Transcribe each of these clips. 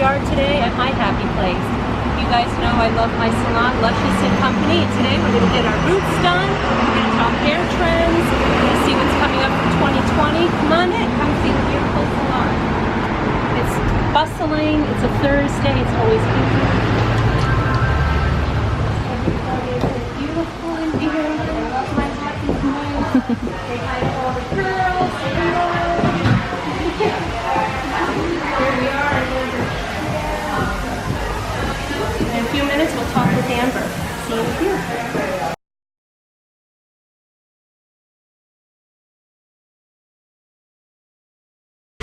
are today at my happy place. You guys know I love my salon, Luscious & Company, and today we're going to get our roots done. We're going to talk hair trends. We're going to see what's coming up for 2020. Come on in. Come see the beautiful salon. It's bustling. It's a Thursday. It's always busy. Everybody is beautiful in here. I love my happy place. Say hi to all the girls. Here we are. In a few minutes, we'll talk with Amber. See you here.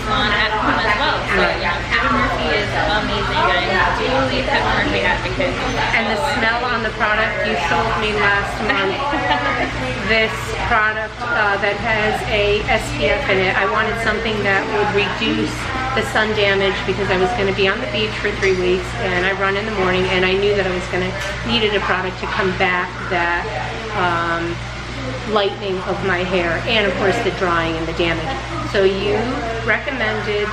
On at home as well. So, Kevin Murphy is amazing. I'm totally Kevin Murphy advocate. And the smell on the product you sold me last month. This product that has a SPF in it. I wanted something that would reduce the sun damage because I was going to be on the beach for 3 weeks and I run in the morning and I knew that I was going to needed a product to combat that lightening of my hair and of course the drying and the damage. So you recommended,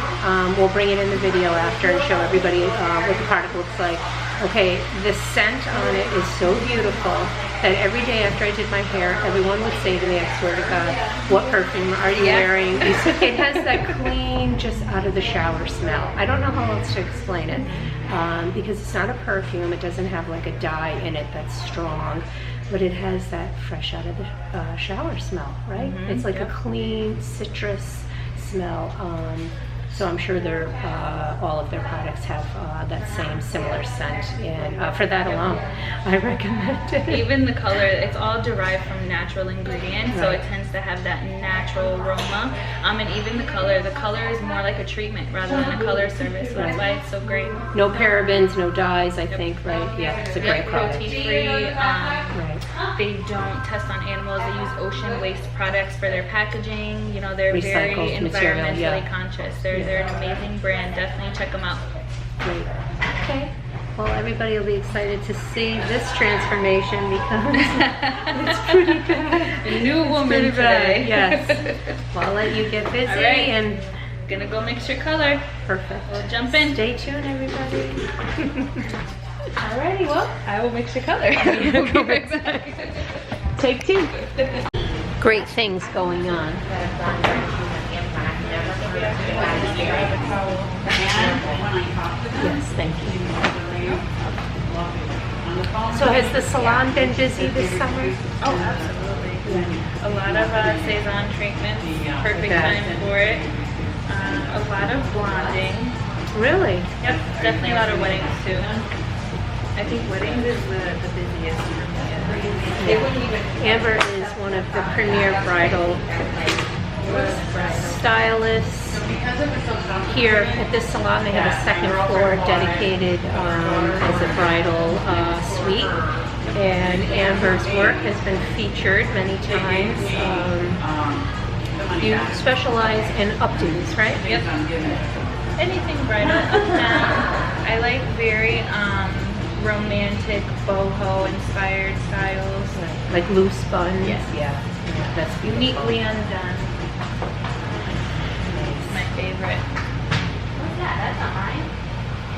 we'll bring it in the video after and show everybody what the product looks like. Okay, the scent on it is so beautiful that every day after I did my hair, everyone would say to me, I swear to God, what perfume are you wearing? It has that clean, just out of the shower smell. I don't know how else to explain it because it's not a perfume. It doesn't have like a dye in it that's strong, but it has that fresh out of the shower smell, right? It's like a clean citrus smell. So I'm sure all of their products have that same similar scent, and for that alone, I recommend it. Even the color, it's all derived from natural ingredients, so it tends to have that natural aroma. And even the color is more like a treatment rather than a color service, so that's why it's so great. No parabens, no dyes, I think, right? Yeah, it's a great product. Cruelty-free. They don't test on animals. They use ocean waste products for their packaging. You know, they're Recycled very material, environmentally conscious. They're an amazing brand. Definitely check them out. Great. Okay. Well, everybody will be excited to see this transformation because it's pretty bad. New woman today. Yes. Well, I'll let you get busy and gonna go mix your color. Perfect. We'll jump in. Stay tuned, everybody. Alrighty, well, I will mix your color. Take 2. Great things going on. Yes, thank you. So has the salon been busy this summer? Oh, absolutely. A lot of Cezanne treatments, perfect time for it. A lot of blonding. Really? Yep, definitely a lot of weddings too. I think weddings is the busiest for me. Amber is one of the premier bridal stylists. Here at this salon, they have a second floor dedicated as a bridal suite. And Amber's work has been featured many times. You specialize in updos, right? Yep. Anything bridal, up down. I like very romantic boho inspired styles. Like loose buns. Yes. Yeah. That's beautiful. Neatly undone. My favorite. What's that? That's not mine.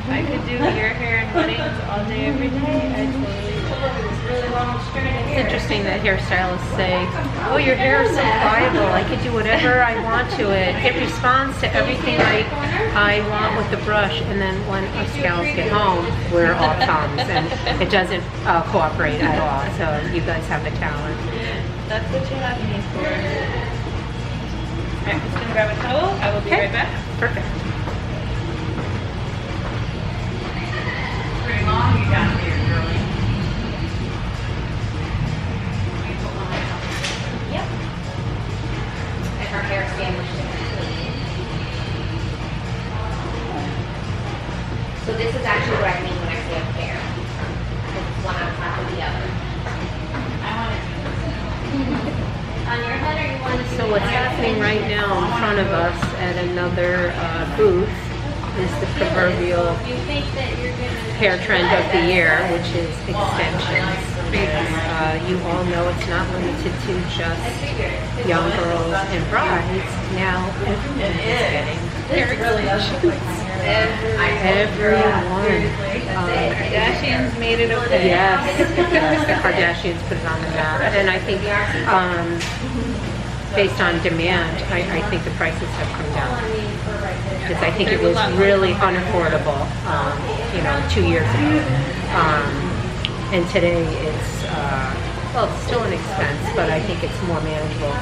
If I could do your hair and weddings all day, every day, I totally would. It's really long straight hair. It's interesting that hairstylists say, oh, your hair is so pliable, I could do whatever I want to it. It responds to everything I want with the brush, and then when us gals get home, we're all thumbs, and it doesn't cooperate at all. So you guys have the talent. That's what you have me for. I'm just going to grab a towel. I will be right back. Perfect. Pretty long you got here, girlie. Yep. And her hair sandwiched in between. So this is actually what I mean when I say a pair. It's one on top of the other. I want it on your head, or you want it? So what's happening right now in front of us at another booth is the proverbial hair trend of the year, which is extensions. You all know it's not limited to just young girls and brides. Now everyone is getting Everyone. Kardashians made it okay. Yes, yes, the Kardashians put it on the map. And I think based on demand, I think the prices have come down. Because I think it was really unaffordable, 2 years ago. And today it's, well, it's still an expense, but I think it's more manageable.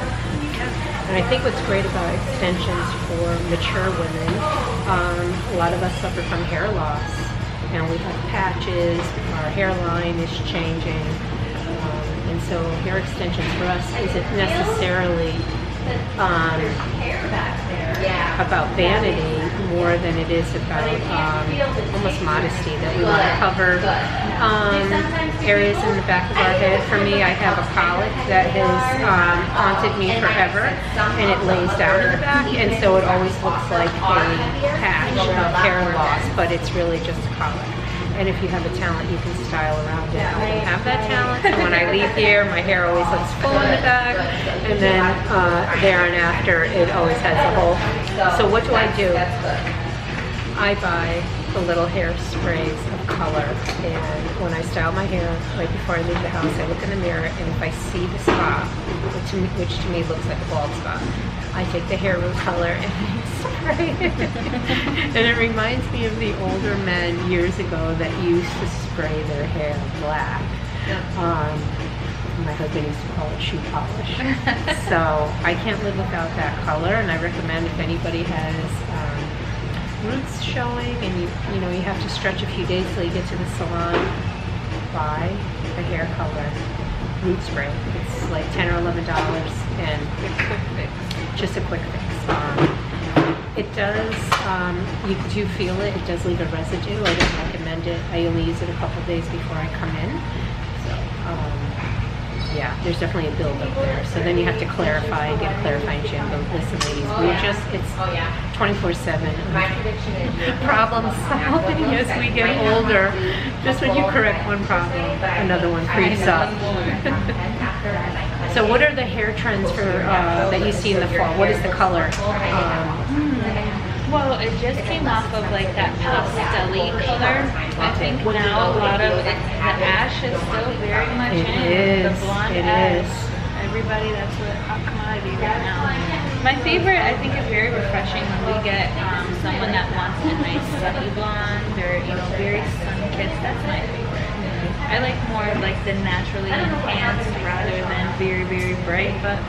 And I think what's great about extensions for mature women, a lot of us suffer from hair loss. And we have patches, our hairline is changing. And so hair extensions for us isn't necessarily about vanity more than it is about almost modesty, that we want to cover areas in the back of our head. For me, I have a colic that has haunted me forever, and it lays down in the back, and so it always looks like a patch of hair loss, but it's really just a colic. And if you have a talent, you can style around it. I don't have that talent, so when I leave here, my hair always looks full in the back, and then there and after, it always has a hole. So what do? I buy the little hair sprays of color, and when I style my hair, right before I leave the house, I look in the mirror, and if I see the spot, which to me looks like a bald spot, I take the hair root color and I spray it. And it reminds me of the older men years ago that used to spray their hair black. My husband used to call it shoe polish. So I can't live without that color, and I recommend if anybody has roots showing and you have to stretch a few days till you get to the salon, buy a hair color root spray. It's like $10 or $11 and A quick fix. just a quick fix. It does, you do feel it, it does leave a residue. I don't recommend it. I only use it a couple days before I come in. So, yeah, there's definitely a buildup there. So then you have to clarify and get a clarifying shampoo. Listen, ladies, it's 24/7 problem solving as we get older. Just when you correct one problem, another one creeps up. So what are the hair trends for that you see in the fall? What is the color? Well, it just came off of like that pastel-y color. I think now a lot of the ash is still very much in. The blonde ash. Everybody, that's what hot commodity right now. My favorite, I think, is very refreshing when we get someone that wants a nice sunny blonde or very sun-kissed. That's my favorite. I like more of like the naturally enhanced rather than very, very bright, but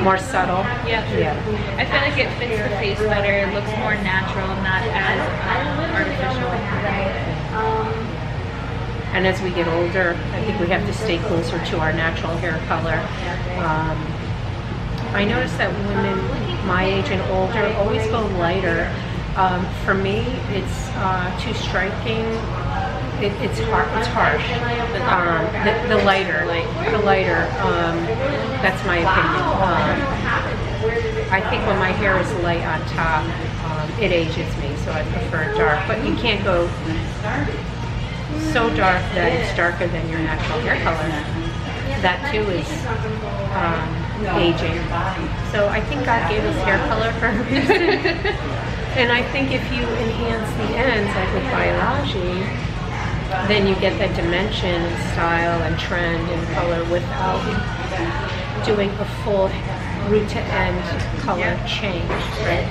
More subtle. Yeah. I feel like it fits the face better. It looks more natural, not as artificial. And as we get older, I think we have to stay closer to our natural hair color. I notice that women my age and older always go lighter. For me, it's too striking. It's harsh. The lighter. That's my opinion. I think when my hair is light on top, it ages me, so I prefer dark. But you can't go so dark that it's darker than your natural hair color. That too is aging. So I think God gave us hair color for a reason. And I think if you enhance the ends, like with biology, then you get that dimension and style and trend and color without doing a full root to end color change, right?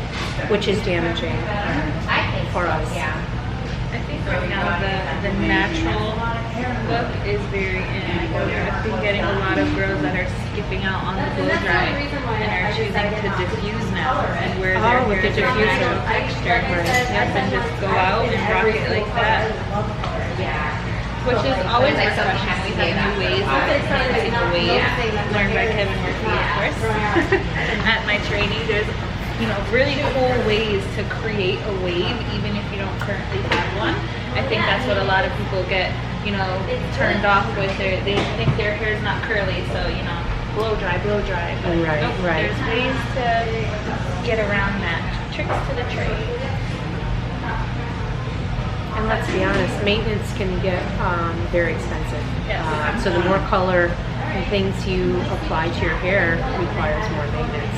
Which is damaging for us. I think right now the natural look is very in. I've been getting a lot of girls that are skipping out on the blow dry and are choosing to diffuse now and wear their hair with the diffuser texture. And just go out and rock it like that. Which is always refreshing. We have new ways of enhancing the wave, learned by Kevin Murphy, of course. At my training, there's really cool ways to create a wave, even if you don't currently have one. I think that's what a lot of people get, turned off with. They think their hair is not curly, so blow dry. But Right. There's ways to get around that. Tricks to the trade. And let's be honest, maintenance can get very expensive. So the more color and things you apply to your hair requires more maintenance.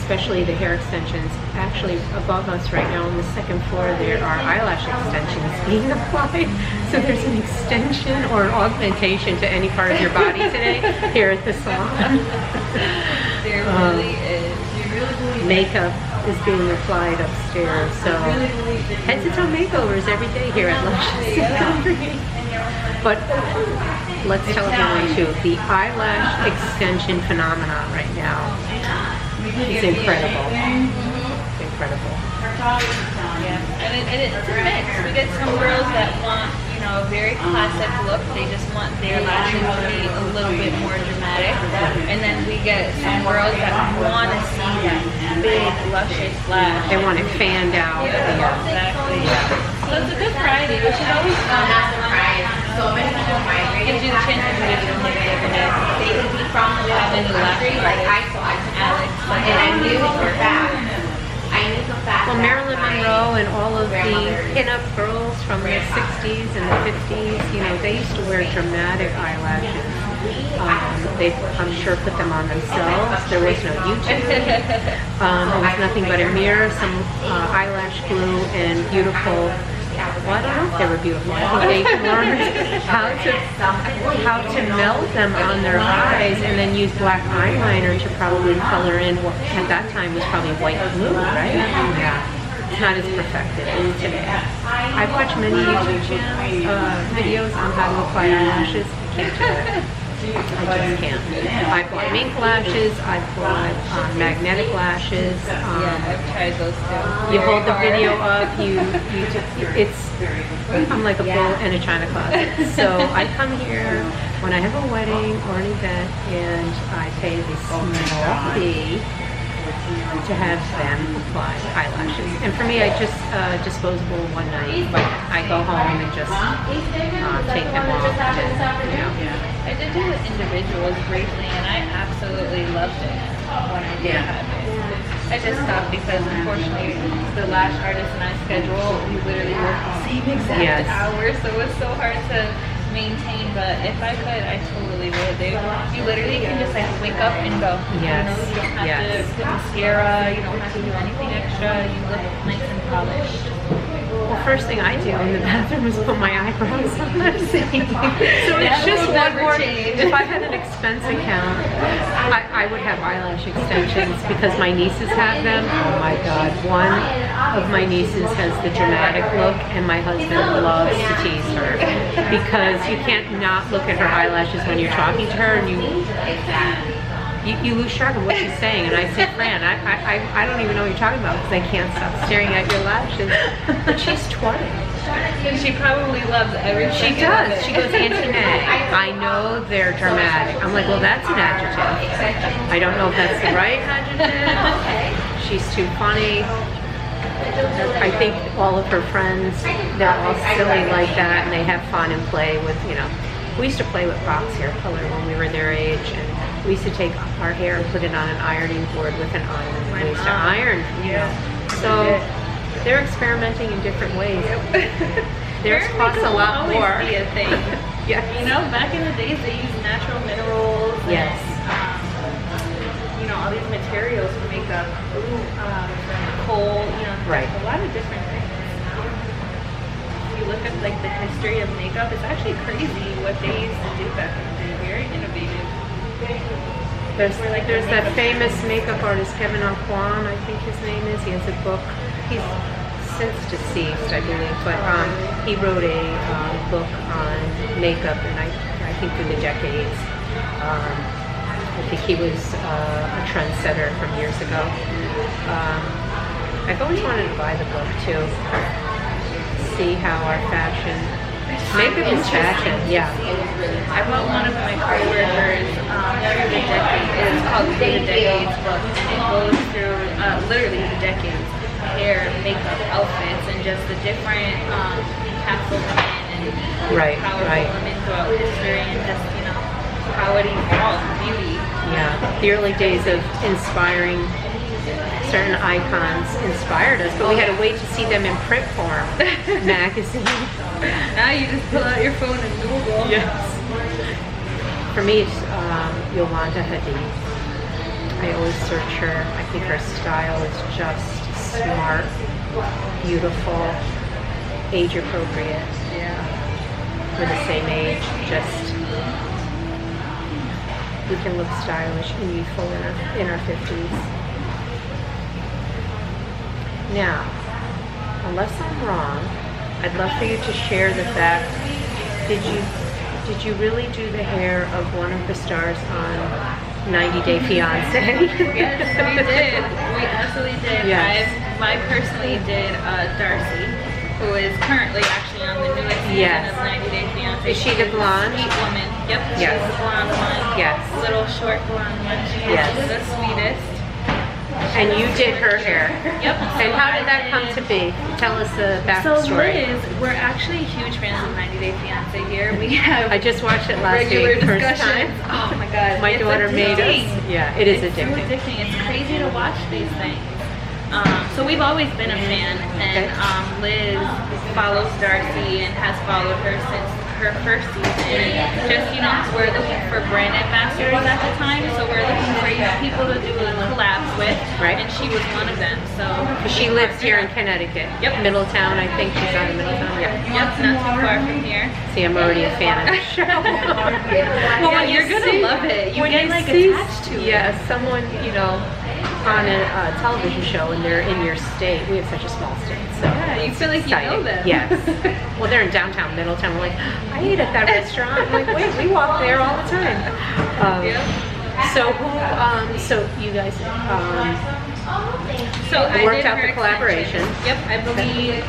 especially the hair extensions. Actually, above us right now on the second floor, there are eyelash extensions being applied. So there's an extension or an augmentation to any part of your body today here at the salon. There really is. Makeup is being applied upstairs. So head to toe makeovers every day here at Luscious. But let's tell everyone too, the eyelash extension phenomenon right now is incredible. It's incredible. Yeah, and it's a mix. We get some girls that want, you know, a very classic look. They just want their lashes to be a little bit more dramatic. And then we get some girls that want to see that big, luscious lash. They want it fanned out. Exactly. So it's a good variety, which is always fun. So many people migrate. Gives you the chance to do different things every day. They could be from the country, like I saw Alex, like, and I knew for a fact. I knew for a fact. Well, Marilyn Monroe and all of the pin-up girls from the 60s and the 50s, you know, they used to wear dramatic eyelashes. I'm sure put them on themselves. There was no YouTube. It was nothing but a mirror, some eyelash glue, and beautiful. Well, I don't know if they were beautiful. I think they learned how to melt them on their eyes and then use black eyeliner to probably color in what at that time was probably white glue, right? Yeah. It's not as perfected as today. I've watched many YouTube videos on how to apply eyelashes. I can't do it. I just can't. I've bought mink lashes, I've bought magnetic lashes. I've tried those too. You hold the video up, I'm like a bull in a china closet. So I come here when I have a wedding or an event and I pay this small fee to have them apply eyelashes. And for me, I just disposable one night. I go home and just take them off. And, you know. I did do it individuals briefly, and I absolutely loved it when I did have it. I just stopped because, unfortunately, the lash artist and I schedule, we literally work the same exact hours, so it was so hard to maintain. But if I could, I totally would. You literally can just like wake up and go. Yes. You know, you don't have to put mascara. You don't have to do anything extra. You look nice and polished. Well, first thing I do in the bathroom is put my eyebrows on. So it's just one more. If I had an expense account, I would have eyelash extensions because my nieces have them. Oh my God. One of my nieces has the dramatic look and my husband loves to tease her because you can't not look at her eyelashes when you're talking to her and you lose track of what she's saying. And I say, Fran, I don't even know what you're talking about because I can't stop staring at your lashes. But she's 20. And she probably loves everything. She does. She goes, Auntie May, I know they're dramatic. I'm like, well, that's an adjective. I don't know if that's the right adjective. She's too funny. I think all of her friends, they're all silly like that and they have fun and play with, you know. We used to play with box hair color when we were their age, and we used to take our hair and put it on an ironing board with an iron. We used to iron, you know. So they're experimenting in different ways. Theirs costs a lot more. Be a thing. Yes. You know, back in the days they used natural minerals. Yes. And, you know, all these materials for makeup, coal. You know, right. A lot of different things. You look at like the history of makeup, it's actually crazy what they used to do back in the day. Very innovative. There's that famous makeup artist Kevin Aucoin, I think his name is. He has a book. He's since deceased, I believe, but he wrote a book on makeup, and I think through the decades. I think he was a trendsetter from years ago. I've always wanted to buy the book too. See how our fashion, makeup is fashion, yeah. I bought one of my coworkers through the decades. It's called Through the Decades book, and it goes through literally the decades, hair, makeup, outfits, and just the different impactful women and powerful women throughout history, and just, you know, how it evolved, beauty. Yeah, the early days of inspiring. Certain icons inspired us, but we had to wait to see them in print form. Magazine. Now you just pull out your phone and Google. Yes. For me, it's Yolanda Hadid. I always search her. I think her style is just smart, beautiful, age appropriate. Yeah. We're the same age, just we can look stylish and youthful in our 50s. Now, unless I'm wrong, I'd love for you to share the fact, did you really do the hair of one of the stars on 90 Day Fiancé? Yes, we did. We absolutely did. Yes. I personally did Darcy, who is currently actually on the newest season Yes. of 90 Day Fiancé. Is she the blonde? Sweet woman. Yep. Yes. She's the blonde one. Yes. Little short blonde one. She Yes. is the sweetest. And you did her hair. Yep. And how did that come to be? Tell us the So backstory. Liz, we're actually huge fans of 90 Day Fiancé here. We have I just watched it last regular week, first time. discussions. Oh my god. My It's daughter made us. addicting. Yeah, it is It's so addicting. addicting. It's crazy to watch these things. So we've always been a fan, and Liz follows Darcy and has followed her since her first season. And just, you know, we're looking for brand ambassadors at the time, so we're looking for people to do collabs with, Right. and she was one of them. So She lives here in Connecticut. Yep. Middletown, I think she's out of Middletown. Yeah. Yep, not too far from here. See, I'm already a fan of the show. Well, when you're gonna love it. You when get you like see, attached to it. yeah, someone, you know, on a television show and they're in your state. We have such a small state, so Yeah, you it's feel like you know exciting. them. Yes. Well, they're in downtown Middletown. We're like, I ate at that restaurant. I'm like, wait, we walk there all the time. So who? So you guys. So I worked did out her the collaboration. extensions. Yep, I believe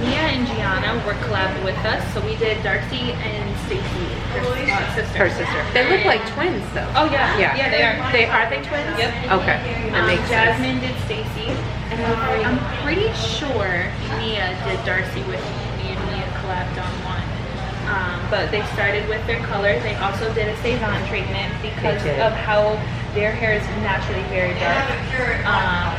Mia and Gianna were collabed with us. So we did Darcy and Stacy, her sister. Her sister. They look like twins, though. Oh yeah, Yeah. yeah, they are. Are they twins? Yep. Okay, that makes sense. Jasmine did Stacy, and I'm pretty sure Mia did Darcy with me and Mia collabed on one. But they started with their color. They also did a Cezanne treatment because They did. of how their hair is naturally very dark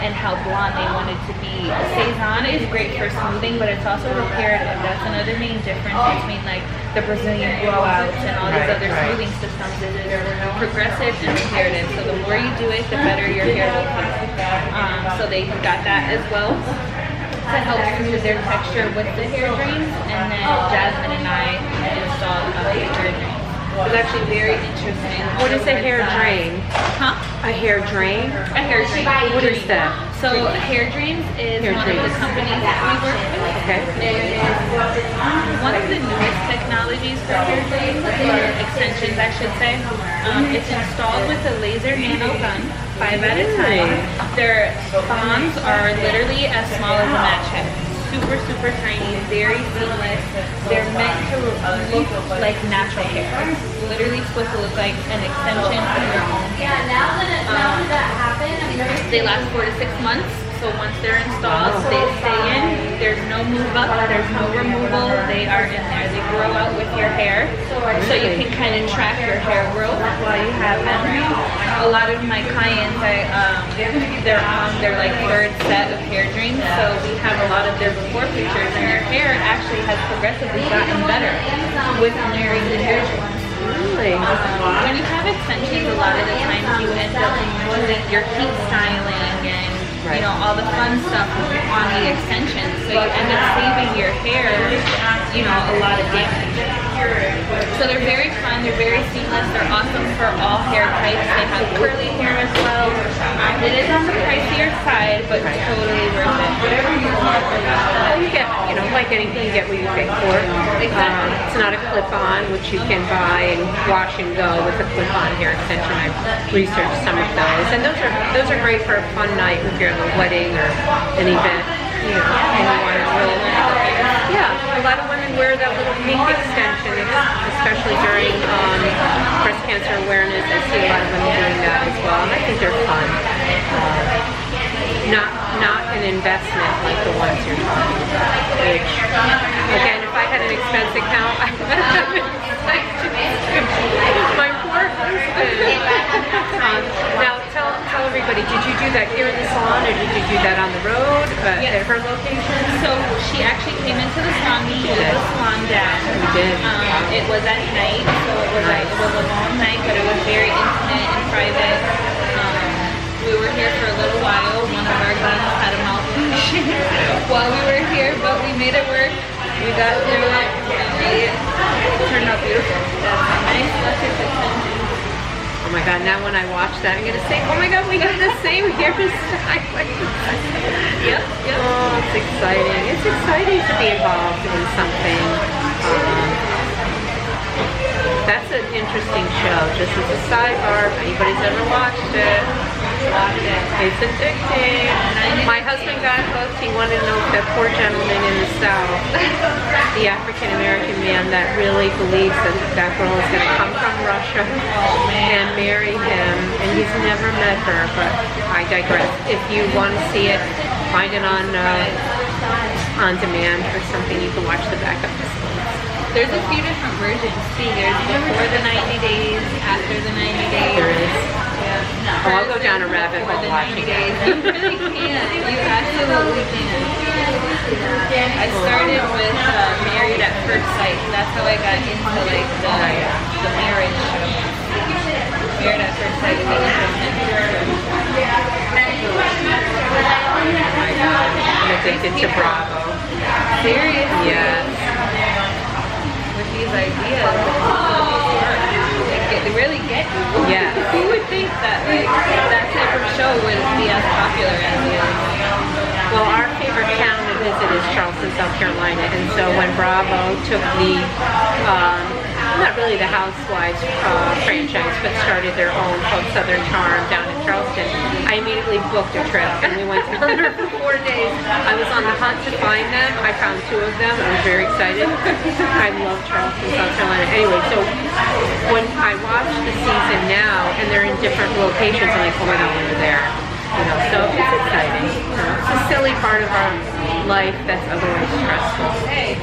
and how blonde they wanted to be. Cezanne is great for smoothing, but it's also reparative. That's another main difference between like the Brazilian blowouts and all these other smoothing systems. It is progressive and reparative. So the more you do it, the better your hair will feel. So they got that as well to help smooth their texture with the hair drains, and then Jasmine and I installed a hair drain. It was actually very interesting. What is a hair drain? Huh? A hair drain? A hair drain. What is that? So Hair Dreams is Hair one of the Dreams. companies that we work with. Okay. It is one of the newest technologies for hair drains, or extensions I should say. It's installed with a laser nano gun, 5 at a time. Their bonds are literally as small as a match head. Super, super tiny, very seamless. They're meant to look like natural hair. Literally supposed to look like an extension of your own hair. They last 4 to 6 months. So once they're installed, they stay in. There's no move up, there's no removal. They are in there. They grow out with your hair. So you can kind of track your hair growth while you have them. A lot of my clients, they're on their like 3rd set of hair dreams. So we have a lot of their before pictures, and their hair actually has progressively gotten better with wearing the hair dreams. Really? When you have extensions, a lot of the times you end up doing your heat styling and you know, all the fun stuff on the extensions. So you end up saving your hair, you know, a lot of damage. So they're very fun, they're very seamless, they're awesome for all hair types. They have curly hair as well. It is on the pricier side, but totally worth it. Well, you get, you know, like anything, you get what you pay for. Exactly. It's not a clip-on, which you can buy and wash and go with a clip-on hair extension. I've researched some of those, and those are great for a fun night if you're at a wedding or an event. You know, and you want to really, yeah. A lot of women wear that little pink extension, especially during breast cancer awareness. I see a lot of women doing that as well, and I think they're fun. Not an investment like the ones you're talking about. Which, again, if I had an expense account, I would have my poor husband. Now, tell everybody, did you do that here in the salon, or did you do that on the road at her location? So she actually came into the salon. We showed the salon down. We did. It was at night, so it was a long night, but it was very intimate and private. We were here for a little while. One of our guns had a malfunction while we were here, but we made it work. We got through it. It turned out beautiful. That's a nice lucky kitchen. Oh my God, now when I watch that, I'm gonna say, oh my God, we have the same hairstyle. Yep. Oh, it's exciting. It's exciting to be involved in something. That's an interesting show. Just as a sidebar, if anybody's ever watched it, watch it. It's addicting. My husband got hooked. He wanted to know that poor gentleman in the South, the African American man that really believes that that girl is going to come from Russia and marry him, and he's never met her. But I digress. If you want to see it, find it on demand or something. You can watch the backup episodes. There's a few different versions. See, there's before the 90 days, after the 90 days. There is. Yeah. Oh, I'll go down a rabbit hole watching it. You really can. You absolutely can. I started with Married at First Sight. That's how I got into like the marriage show. Married at First Sight is interesting. I'm addicted to Bravo. Seriously? Yes. With these ideas, they really get you. Yeah. Who would think that like that type of show would be as popular as it is? Well, our favorite town to visit is Charleston, South Carolina, and so when Bravo took the, not really the Housewives franchise, but started their own called Southern Charm down in Charleston, I immediately booked a trip, and we went down there for 4 days. I was on the hunt to find them. I found 2 of them. I was very excited. I love Charleston, South Carolina. Anyway, so when I watch the season now, and they're in different locations, I'm like, oh my God, we're there. You know, so it's exciting. You know, it's a silly part of our life that's otherwise stressful. Hey,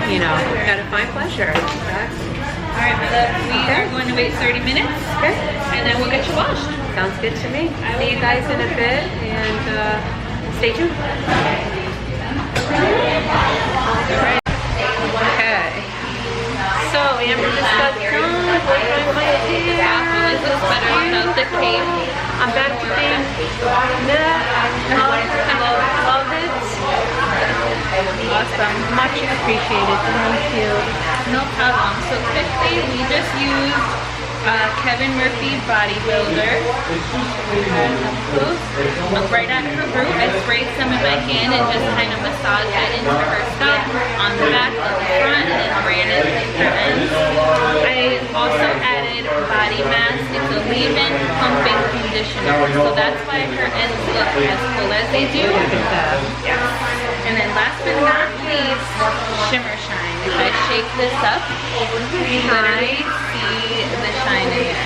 You know, gotta find pleasure. Exactly. all right, my love. We are going to wait 30 minutes, Okay. and then we'll get you washed. Sounds good to me. See you guys in a bit, and stay tuned. Okay. So Amber just got done blowing my hair. This is better without the cape. I'm back to being net. I love it. Awesome. Much appreciated. Thank you. No problem. So quickly, we just used Kevin Murphy Bodybuilder. Right at her root, I sprayed some in my hand and just kind of massaged it into her scalp, on the back, on the front, and then ran it through her ends. I also added body mask. It's a leave-in pumping conditioner, so that's why her ends look as full as they do. Look at that. And then last but not least, Shimmer Shine. If I shake this up, you literally see the shine in there.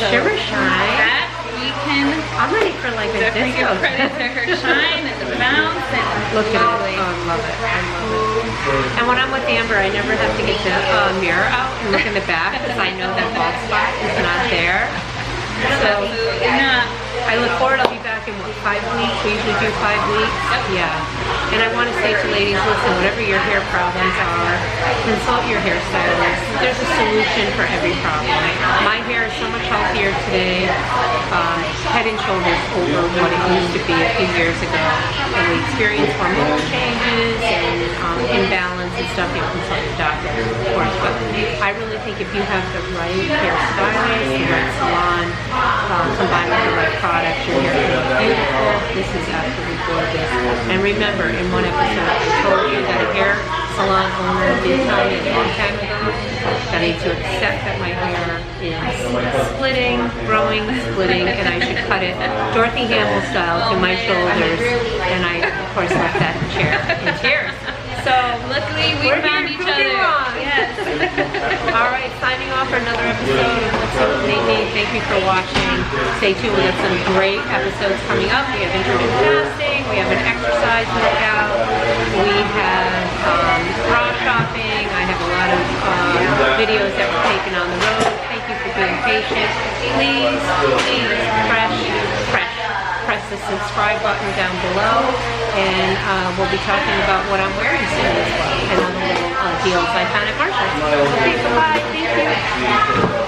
So Shimmer Shine. that we can I'm ready for like a definitely give disco. credit to her shine and the bounce and Look at it. lovely. Oh, I love it. I love it. And when I'm with Amber, I never have to get the mirror out and look in the back because I know that bald spot is not there. So Absolutely not. I look forward. I'll be back in what, 5 weeks. We usually do 5 weeks. Yeah. And I want to say to ladies, listen, whatever your hair problems are, consult your hairstylist. There's a solution for every problem. My hair is so much healthier today, head and shoulders over what it used to be a few years ago. And we experience hormonal changes and imbalance and stuff. You consult your doctor, of course. But I really think if you have the right hairstylist, the right salon, combined with the right products, your hair will look beautiful. This is absolutely gorgeous. And remember, in one episode, I told you that a hair salon owner did tell me a long time ago that I need to accept that my hair is splitting, growing, splitting, and I should cut it Dorothy Hamill style to my shoulders. And I, of course, left that chair in tears. So Luckily, we found each other. Yes. All right, signing off for another episode of What's Up with Nate. Thank you for watching. Stay tuned. We have some great episodes coming up. We have intermittent fasting. We have an exercise workout. We have bra shopping. I have a lot of videos that we're taking on the road. Thank you for being patient. Please press the subscribe button down below, and we'll be talking about what I'm wearing soon as well, and other little deals I found at Marshall's. Okay, bye-bye. Thank you.